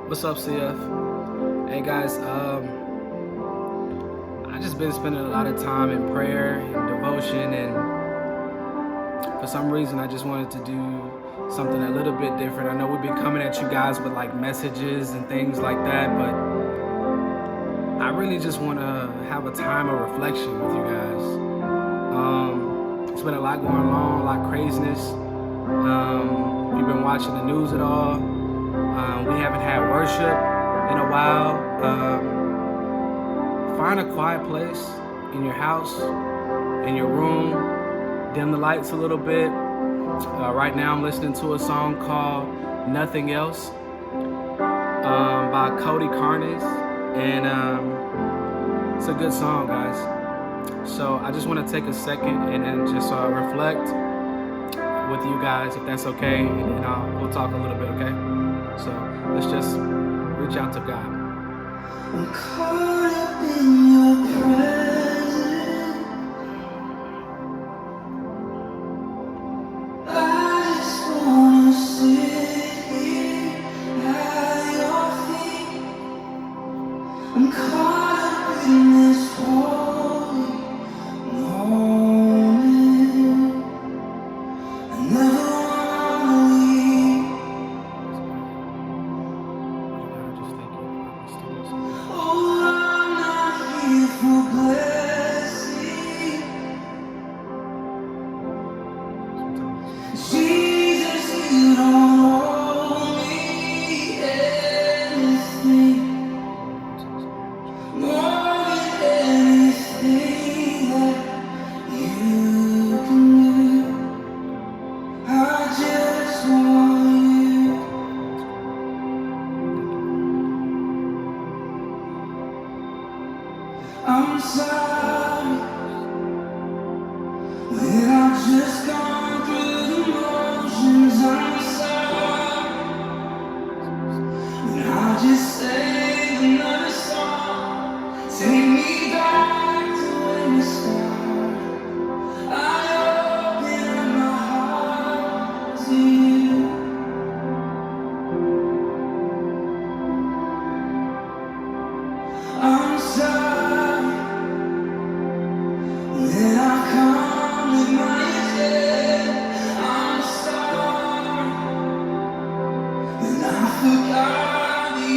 What's up, CF? Hey guys, I just been spending a lot of time in prayer and devotion, and for some reason, I just wanted to do something a little bit different. I know we've been coming at you guys with like messages and things like that, but I really just want to have a time of reflection with you guys. It's been a lot going on, a lot of craziness. If you've been watching the news at all, we haven't had worship in a while. Find a quiet place in your house, in your room, dim the lights a little bit. Right now I'm listening to a song called Nothing Else by Cody Carnes, and it's a good song, guys. So I just want to take a second and then just reflect with you guys, if that's okay, and we'll talk a little bit, okay? So let's just reach out to God. I'm caught up in your presence. I just wanna sit here at your feet. I'm caught up in this holy moment. I never wanna leave. Oh, I'm not here for blessing. Jesus, you don't owe me anything more than anything that you can do. I just want you. I'm sorry when I've just gone through the motions. I'm sorry when I just sang another song. Take me back to when we started. I open up my heart to you. I'm sorry when I come with my head. I'm sorry when I forgot the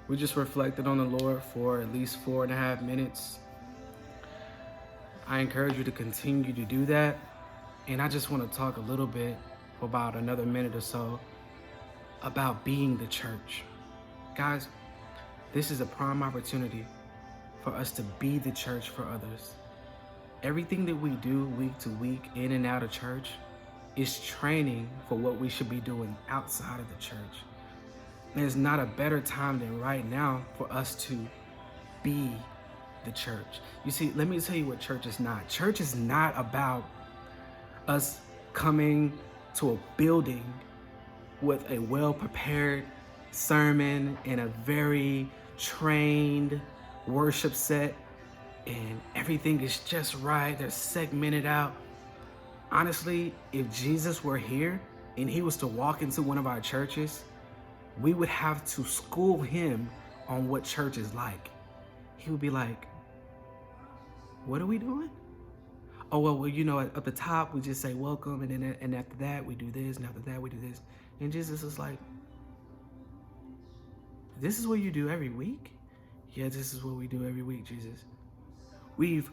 We just reflected on the Lord for at least 4.5 minutes. I encourage you to continue to do that. And I just want to talk a little bit for about another minute or so about being the church. Guys, this is a prime opportunity for us to be the church for others. Everything that we do week to week in and out of church is training for what we should be doing outside of the church. There's not a better time than right now for us to be the church. You see, let me tell you what church is not. Church is not about us coming to a building with a well-prepared sermon and a very trained worship set, and everything is just right. They're segmented out. Honestly, if Jesus were here and he was to walk into one of our churches, we would have to school him on what church is like. He would be like, what are we doing? Oh, well, you know, at the top, we just say welcome, and after that, we do this, and after that, we do this. And Jesus is like, this is what you do every week? Yeah, this is what we do every week, Jesus. We've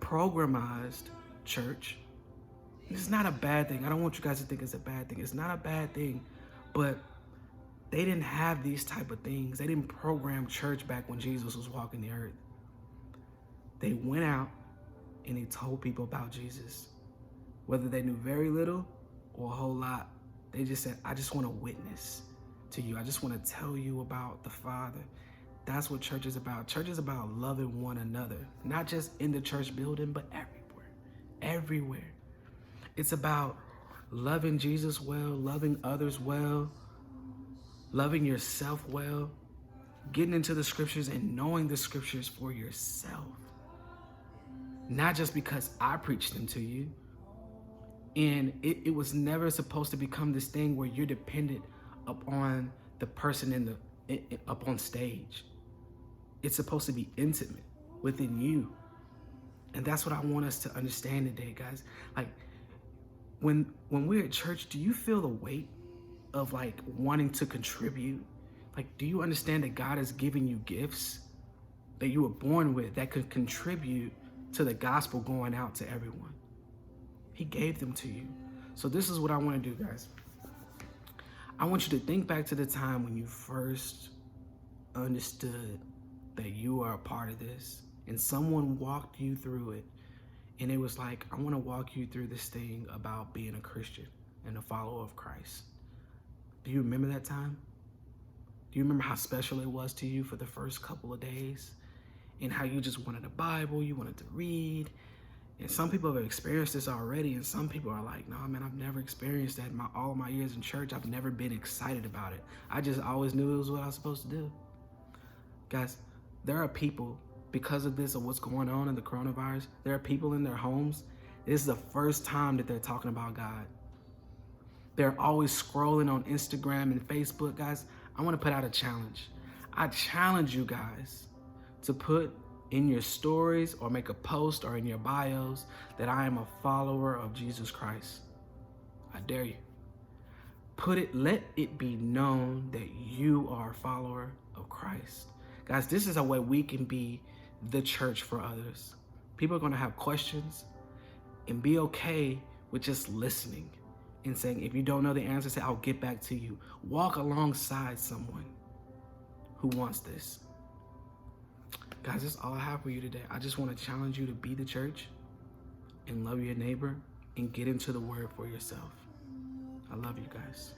programized church. It's not a bad thing. I don't want you guys to think it's a bad thing. It's not a bad thing, but they didn't have these type of things. They didn't program church back when Jesus was walking the earth. They went out and they told people about Jesus. Whether they knew very little or a whole lot, they just said, I just want to witness to you. I just want to tell you about the Father. That's what church is about. Church is about loving one another, not just in the church building, but everywhere. It's about loving Jesus well, loving others well, loving yourself well, getting into the scriptures and knowing the scriptures for yourself. Not just because I preached them to you. And it was never supposed to become this thing where you're dependent upon the person up on stage. It's supposed to be intimate within you. And that's what I want us to understand today, guys. Like, when we're at church, do you feel the weight of like wanting to contribute? Like, do you understand that God has given you gifts that you were born with that could contribute to the gospel going out to everyone? He gave them to you. So this is what I want to do, guys. I want you to think back to the time when you first understood that you are a part of this and someone walked you through it. And it was like, I want to walk you through this thing about being a Christian and a follower of Christ. Do you remember that time? Do you remember how special it was to you for the first couple of days? And how you just wanted a Bible, you wanted to read. And some people have experienced this already, and some people are like, no, man, I've never experienced that in all my years in church. I've never been excited about it. I just always knew it was what I was supposed to do. Guys, there are people, because of this, of what's going on in the coronavirus, there are people in their homes, this is the first time that they're talking about God. They're always scrolling on Instagram and Facebook. Guys, I want to put out a challenge. I challenge you guys to put in your stories or make a post or in your bios that I am a follower of Jesus Christ. I dare you. Let it be known that you are a follower of Christ. Guys, this is a way we can be the church for others. People are going to have questions, and be okay with just listening and saying, if you don't know the answer, say, I'll get back to you. Walk alongside someone who wants this. Guys, that's all I have for you today. I just want to challenge you to be the church and love your neighbor and get into the word for yourself. I love you guys.